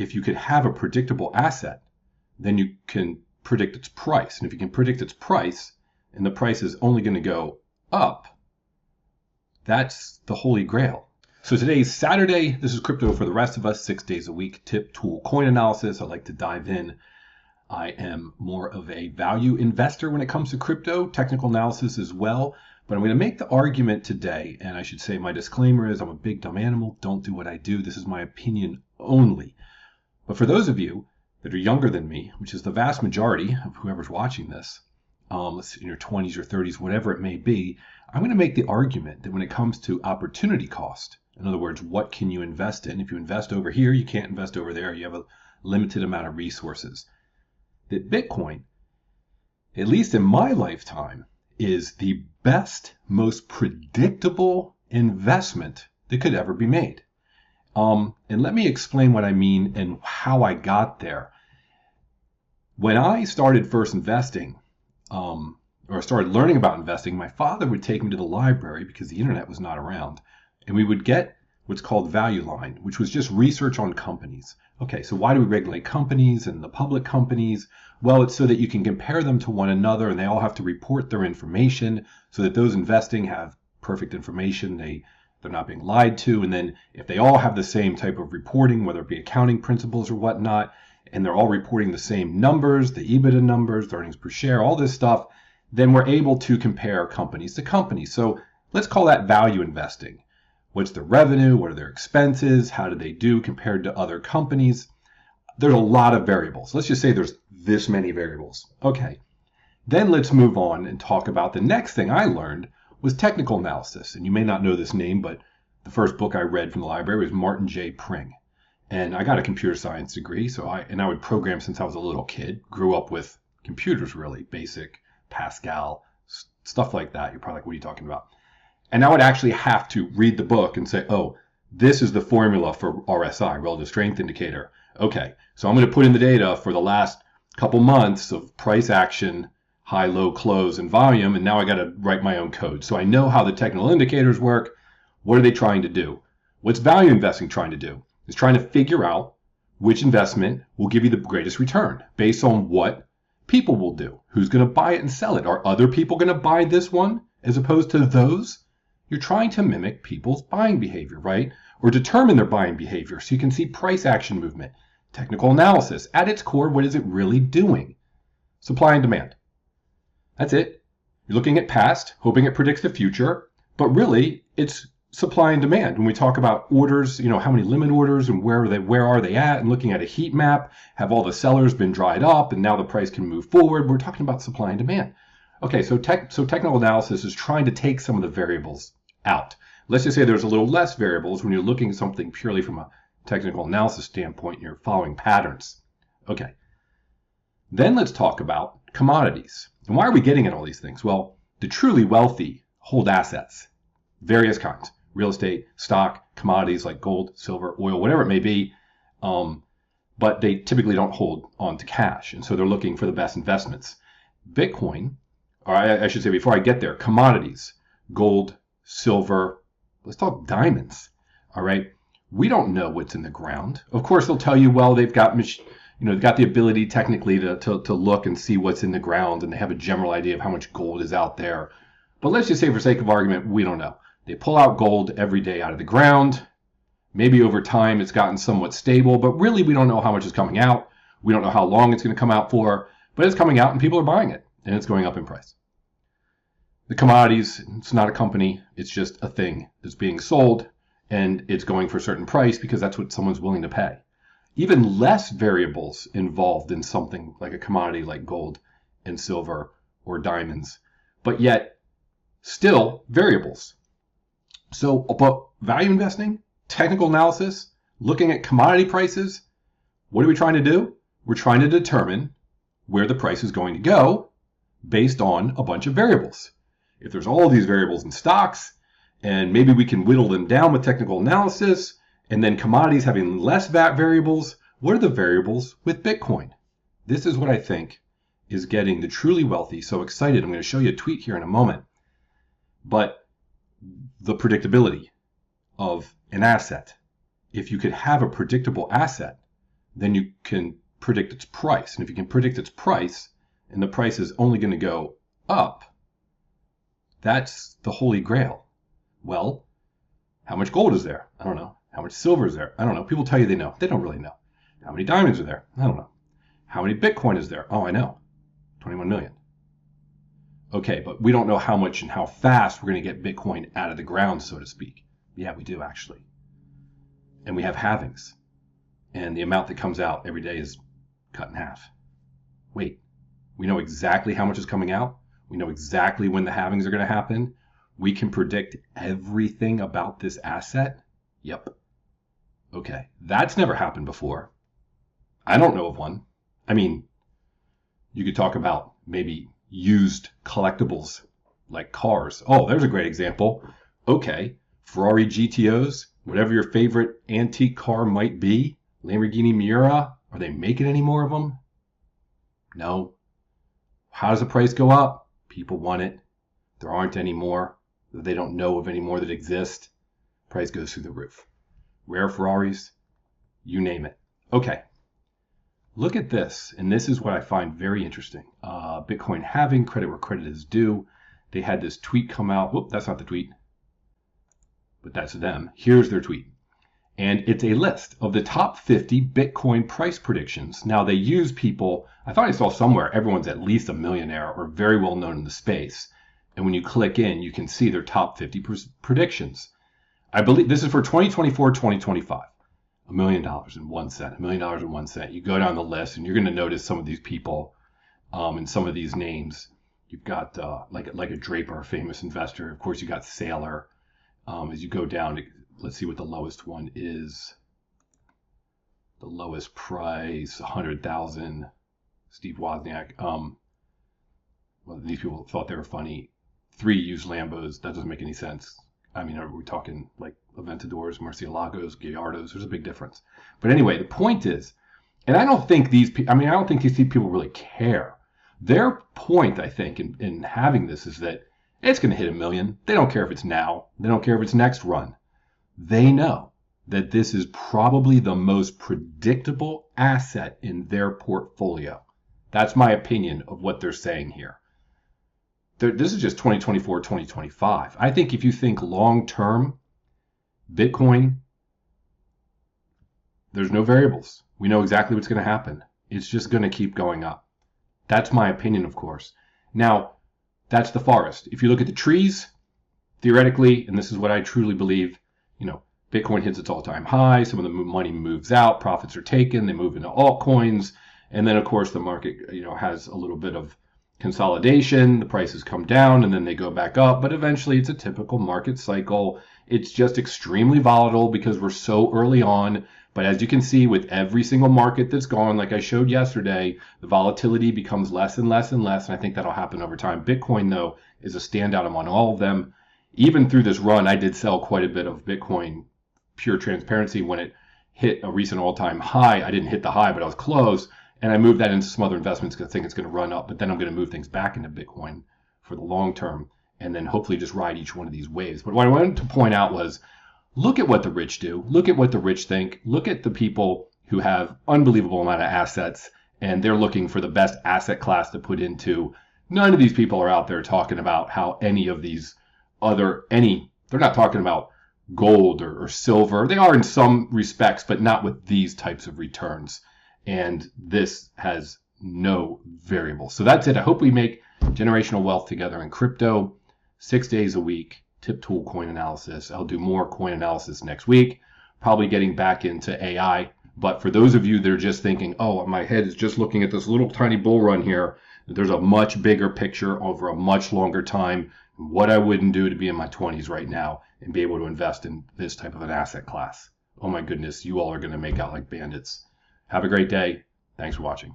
if you could have a predictable asset, then you can predict its price. And if you can predict its price, and the price is only going to go up, that's the holy grail. So today's Saturday. This is Crypto for the Rest of Us, 6 days a week, tip, tool, coin analysis. I'd like to dive in. I am more of a value investor when it comes to crypto, technical analysis as well. But I'm going to make the argument today, and I should say my disclaimer is I'm a big dumb animal. Don't do what I do. This is my opinion only. But for those of you that are younger than me, which is the vast majority of whoever's watching this, in your 20s or 30s, whatever it may be, I'm going to make the argument that when it comes to opportunity cost, in other words, what can you invest in? If you invest over here, you can't invest over there. You have a limited amount of resources. That Bitcoin, at least in my lifetime, is the best, most predictable investment that could ever be made. And let me explain what I mean and how I got there. When I started first investing, or started learning about investing, my father would take me to the library because the internet was not around, and we would get what's called Value Line, which was just research on companies. Okay, so why do we regulate companies and the public companies? Well, it's so that you can compare them to one another, and they all have to report their information so that those investing have perfect information. They're not being lied to. And then if they all have the same type of reporting, whether it be accounting principles or whatnot, and they're all reporting the same numbers, the EBITDA numbers, the earnings per share, all this stuff, then we're able to compare companies to companies. So let's call that value investing. What's their revenue? What are their expenses? How do they do compared to other companies? There's a lot of variables. Let's just say there's this many variables. Okay. Then let's move on and talk about the next thing I learned was technical analysis. And you may not know this name, but the first book I read from the library was Martin J. Pring. And I got a computer science degree, so I would program since I was a little kid. Grew up with computers, really, basic, Pascal, stuff like that. You're probably like, what are you talking about? And I would actually have to read the book and say, oh, this is the formula for RSI, relative strength indicator. Okay, so I'm going to put in the data for the last couple months of price action, high, low, close, and volume, and now I got to write my own code. So I know how the technical indicators work. What are they trying to do? What's value investing trying to do? It's trying to figure out which investment will give you the greatest return based on what people will do. Who's going to buy it and sell it? Are other people going to buy this one as opposed to those? You're trying to mimic people's buying behavior, right? Or determine their buying behavior so you can see price action movement. Technical analysis. At its core, what is it really doing? Supply and demand. That's it. You're looking at past, hoping it predicts the future, but really it's supply and demand. When we talk about orders, how many limit orders and where are they at, and looking at a heat map, have all the sellers been dried up and now the price can move forward? We're talking about supply and demand. Okay, so technical analysis is trying to take some of the variables out. Let's just say there's a little less variables when you're looking at something purely from a technical analysis standpoint and you're following patterns. Okay. Then let's talk about commodities. And why are we getting at all these things? Well, the truly wealthy hold assets, various kinds, real estate, stock, commodities like gold, silver, oil, whatever it may be, but they typically don't hold on to cash. And so they're looking for the best investments. Bitcoin, or I should say before I get there, commodities, gold, silver, let's talk diamonds, all right? We don't know what's in the ground. Of course, they'll tell you, well, they've got the ability technically to look and see what's in the ground, and they have a general idea of how much gold is out there. But let's just say for sake of argument, we don't know. They pull out gold every day out of the ground. Maybe over time it's gotten somewhat stable, but really we don't know how much is coming out. We don't know how long it's going to come out for, but it's coming out and people are buying it, and it's going up in price. The commodities, it's not a company, it's just a thing that's being sold, and it's going for a certain price because that's what someone's willing to pay. Even less variables involved in something like a commodity like gold and silver or diamonds, but yet still variables. So about value investing, technical analysis, looking at commodity prices, what are we trying to do? We're trying to determine where the price is going to go based on a bunch of variables. If there's all these variables in stocks, and maybe we can whittle them down with technical analysis, and then commodities having less variables, what are the variables with Bitcoin? This is what I think is getting the truly wealthy so excited. I'm going to show you a tweet here in a moment. But the predictability of an asset. If you could have a predictable asset, then you can predict its price. And if you can predict its price, and the price is only going to go up, that's the holy grail. Well, how much gold is there? I don't know. How much silver is there? I don't know. People tell you they know. They don't really know. How many diamonds are there? I don't know. How many Bitcoin is there? Oh, I know. 21 million. Okay, but we don't know how much and how fast we're going to get Bitcoin out of the ground, so to speak. Yeah, we do actually. And we have halvings. And the amount that comes out every day is cut in half. Wait, we know exactly how much is coming out. We know exactly when the halvings are going to happen. We can predict everything about this asset. Yep. Okay, that's never happened before. I don't know of one. I mean, you could talk about maybe used collectibles like cars. Oh, there's a great example. Okay, Ferrari GTOs, whatever your favorite antique car might be, Lamborghini Miura, are they making any more of them? No. How does the price go up? People want it. There aren't any more. They don't know of any more that exist. Price goes through the roof. Rare Ferraris, you name it. Okay. Look at this, and this is what I find very interesting. Bitcoin halving, credit where credit is due. They had this tweet come out. Whoop, that's not the tweet, but that's them. Here's their tweet. And it's a list of the top 50 Bitcoin price predictions. Now, they use people, I thought I saw somewhere, everyone's at least a millionaire or very well known in the space. And when you click in, you can see their top 50 predictions. I believe this is for 2024, 2025. $1 million and 1 cent, $1 million and 1 cent. You go down the list and you're going to notice some of these people and some of these names. You've got like a Draper, a famous investor. Of course, you got Saylor. As you go down, let's see what the lowest one is. The lowest price, 100,000. Steve Wozniak. Well, these people thought they were funny. 3 used Lambos. That doesn't make any sense. I mean, are we talking like Aventadors, Murcielagos, Gallardos? There's a big difference. But anyway, the point is, and I don't think these people really care. Their point, I think, in having this is that it's going to hit 1 million. They don't care if it's now. They don't care if it's next run. They know that this is probably the most predictable asset in their portfolio. That's my opinion of what they're saying here. This is just 2024, 2025. I think if you think long-term, Bitcoin, there's no variables. We know exactly what's going to happen. It's just going to keep going up. That's my opinion, of course. Now, that's the forest. If you look at the trees, theoretically, and this is what I truly believe, Bitcoin hits its all-time high. Some of the money moves out. Profits are taken. They move into altcoins. And then, of course, the market, has a little bit of consolidation, the prices come down and then they go back up, but eventually it's a typical market cycle. It's just extremely volatile because we're so early on. But as you can see with every single market that's gone, like I showed yesterday, the volatility becomes less and less and less, and I think that'll happen over time. Bitcoin, though, is a standout among all of them. Even through this run, I did sell quite a bit of Bitcoin, pure transparency. When it hit a recent all-time high, I didn't hit the high, but I was close. And I moved that into some other investments because I think it's going to run up, but then I'm going to move things back into Bitcoin for the long term and then hopefully just ride each one of these waves. But what I wanted to point out was, look at what the rich do. Look at what the rich think. Look at the people who have unbelievable amount of assets and they're looking for the best asset class to put into. None of these people are out there talking about how any of these they're not talking about gold or silver. They are in some respects, but not with these types of returns. And this has no variable. So that's it. I hope we make generational wealth together in crypto 6 days a week. Tip tool coin analysis. I'll do more coin analysis next week, probably getting back into AI. But for those of you that are just thinking, oh, my head is just looking at this little tiny bull run here, there's a much bigger picture over a much longer time. What I wouldn't do to be in my 20s right now and be able to invest in this type of an asset class. Oh my goodness, you all are going to make out like bandits. Have a great day. Thanks for watching.